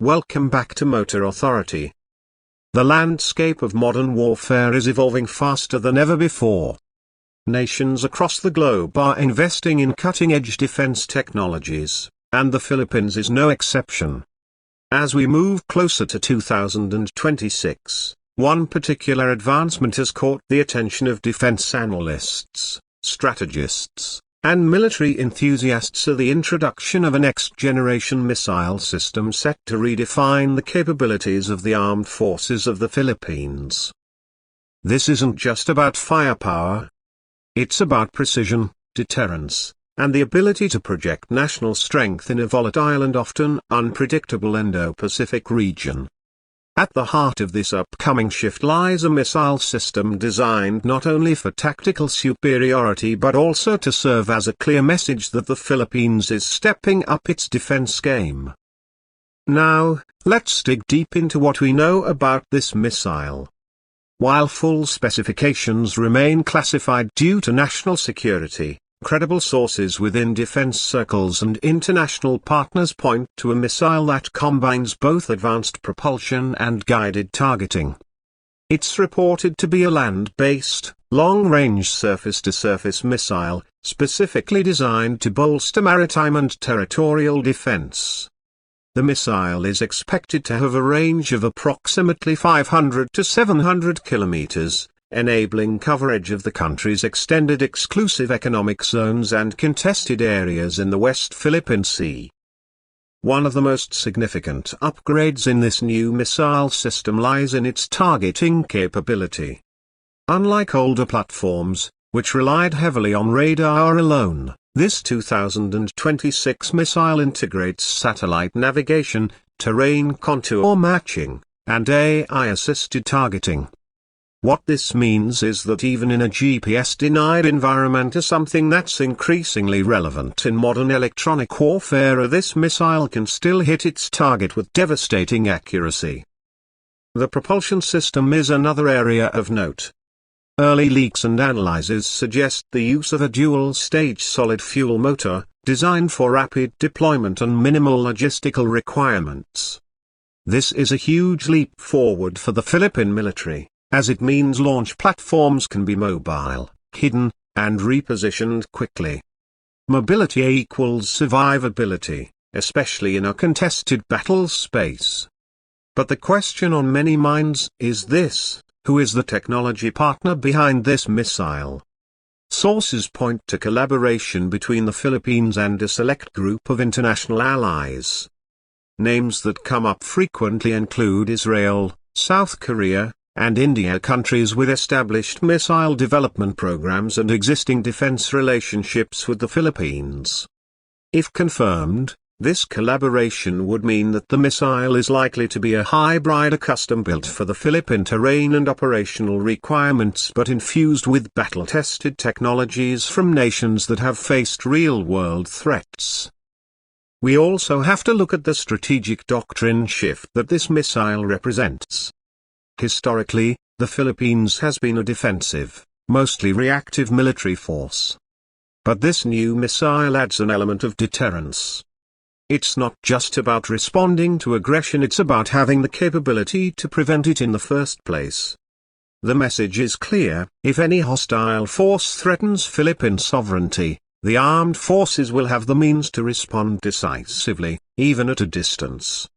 Welcome back to Motor Authority. The landscape of modern warfare is evolving faster than ever before. Nations across the globe are investing in cutting-edge defense technologies, and the Philippines is no exception. As we move closer to 2026, one particular advancement has caught the attention of defense analysts, strategists, and military enthusiasts: the introduction of a next-generation missile system set to redefine the capabilities of the armed forces of the Philippines. This isn't just about firepower. It's about precision, deterrence, and the ability to project national strength in a volatile and often unpredictable Indo-Pacific region. At the heart of this upcoming shift lies a missile system designed not only for tactical superiority but also to serve as a clear message that the Philippines is stepping up its defense game. Now, let's dig deep into what we know about this missile. While full specifications remain classified due to national security, credible sources within defense circles and international partners point to a missile that combines both advanced propulsion and guided targeting. It's reported to be a land-based, long-range surface-to-surface missile, specifically designed to bolster maritime and territorial defense. The missile is expected to have a range of approximately 500 to 700 kilometers, enabling coverage of the country's extended exclusive economic zones and contested areas in the West Philippine Sea. One of the most significant upgrades in this new missile system lies in its targeting capability. Unlike older platforms, which relied heavily on radar alone, this 2026 missile integrates satellite navigation, terrain contour matching, and AI-assisted targeting. What this means is that even in a GPS-denied environment, something that's increasingly relevant in modern electronic warfare, this missile can still hit its target with devastating accuracy. The propulsion system is another area of note. Early leaks and analyses suggest the use of a dual-stage solid-fuel motor, designed for rapid deployment and minimal logistical requirements. This is a huge leap forward for the Philippine military, as it means launch platforms can be mobile, hidden, and repositioned quickly. Mobility equals survivability, especially in a contested battle space. But the question on many minds is this: who is the technology partner behind this missile? Sources point to collaboration between the Philippines and a select group of international allies. Names that come up frequently include Israel, South Korea, and India, countries with established missile development programs and existing defense relationships with the Philippines. If confirmed, this collaboration would mean that the missile is likely to be a hybrid, custom-built for the Philippine terrain and operational requirements, but infused with battle-tested technologies from nations that have faced real-world threats. We also have to look at the strategic doctrine shift that this missile represents. Historically, the Philippines has been a defensive, mostly reactive military force. But this new missile adds an element of deterrence. It's not just about responding to aggression, it's about having the capability to prevent it in the first place. The message is clear: if any hostile force threatens Philippine sovereignty, the armed forces will have the means to respond decisively, even at a distance.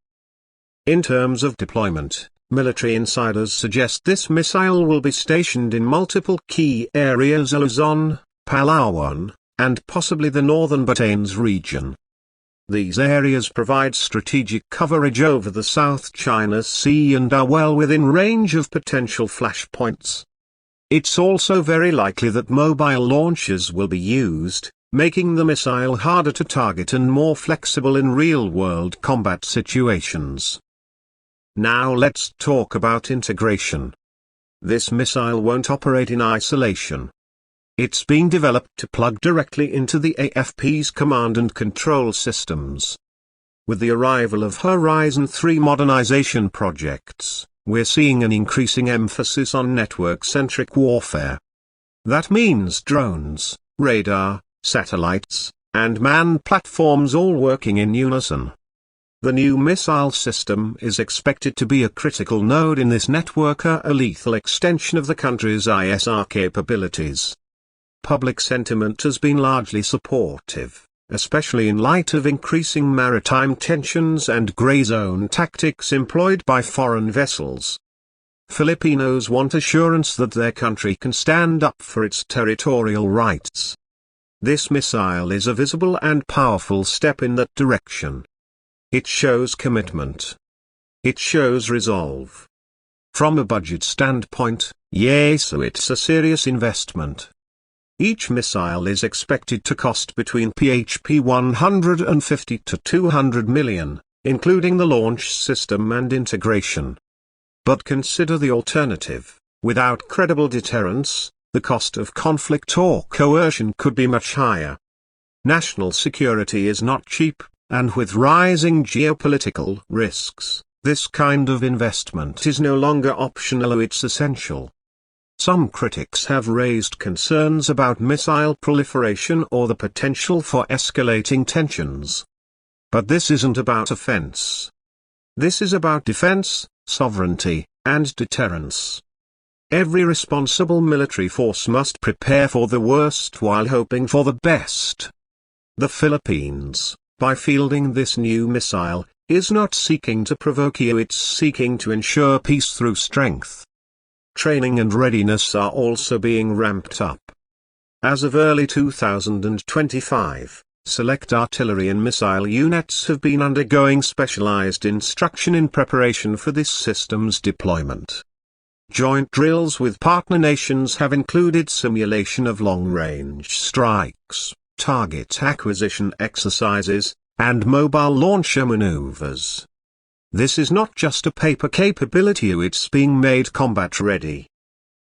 In terms of deployment, military insiders suggest this missile will be stationed in multiple key areas: Luzon, Palawan, and possibly the northern Batanes region. These areas provide strategic coverage over the South China Sea and are well within range of potential flashpoints. It's also very likely that mobile launchers will be used, making the missile harder to target and more flexible in real-world combat situations. Now let's talk about integration. This missile won't operate in isolation. It's being developed to plug directly into the AFP's command and control systems. With the arrival of Horizon 3 modernization projects, we're seeing an increasing emphasis on network-centric warfare. That means drones, radar, satellites, and manned platforms all working in unison. The new missile system is expected to be a critical node in this network, a lethal extension of the country's ISR capabilities. Public sentiment has been largely supportive, especially in light of increasing maritime tensions and grey zone tactics employed by foreign vessels. Filipinos want assurance that their country can stand up for its territorial rights. This missile is a visible and powerful step in that direction. It shows commitment. It shows resolve. From a budget standpoint, yes, so it's a serious investment. Each missile is expected to cost between PHP 150 to 200 million, including the launch system and integration. But consider the alternative: without credible deterrence, the cost of conflict or coercion could be much higher. National security is not cheap, and with rising geopolitical risks, this kind of investment is no longer optional, it's essential. Some critics have raised concerns about missile proliferation or the potential for escalating tensions. But this isn't about offense. This is about defense, sovereignty, and deterrence. Every responsible military force must prepare for the worst while hoping for the best. The Philippines, by fielding this new missile, is not seeking to provoke you, it's seeking to ensure peace through strength. Training and readiness are also being ramped up. As of early 2025, select artillery and missile units have been undergoing specialized instruction in preparation for this system's deployment. Joint drills with partner nations have included simulation of long-range strikes, target acquisition exercises, and mobile launcher maneuvers. This is not just a paper capability, it's being made combat-ready.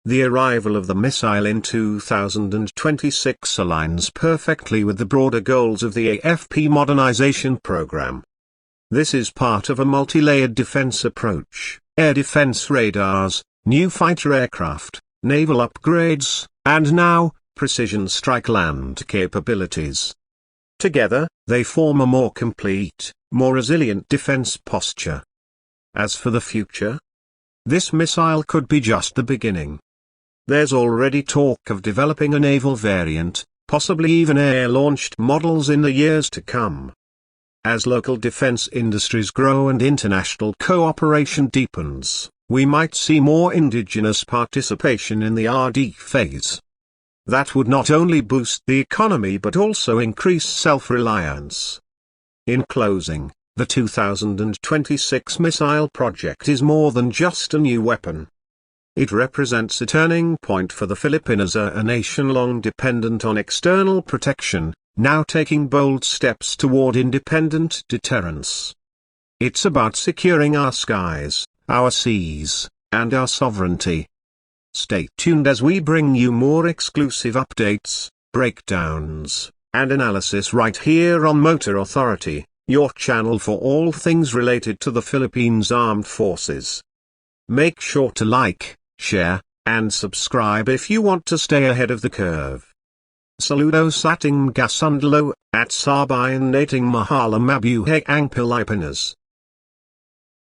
The arrival of the missile in 2026 aligns perfectly with the broader goals of the AFP modernization program. This is part of a multi-layered defense approach: air defense radars, new fighter aircraft, naval upgrades, and now, precision strike land capabilities. Together, they form a more complete, more resilient defense posture. As for the future, this missile could be just the beginning. There's already talk of developing a naval variant, possibly even air-launched models in the years to come. As local defense industries grow and international cooperation deepens, we might see more indigenous participation in the R&D phase. That would not only boost the economy but also increase self-reliance. In closing, the 2026 missile project is more than just a new weapon. It represents a turning point for the Philippines, a nation long dependent on external protection, now taking bold steps toward independent deterrence. It's about securing our skies, our seas, and our sovereignty. Stay tuned as we bring you more exclusive updates, breakdowns, and analysis right here on Motor Authority, your channel for all things related to the Philippines Armed Forces. Make sure to like, share, and subscribe if you want to stay ahead of the curve. Saludo sa ating mga sundalo, at sabayan nating mahal mabuhay ang Pilipinas.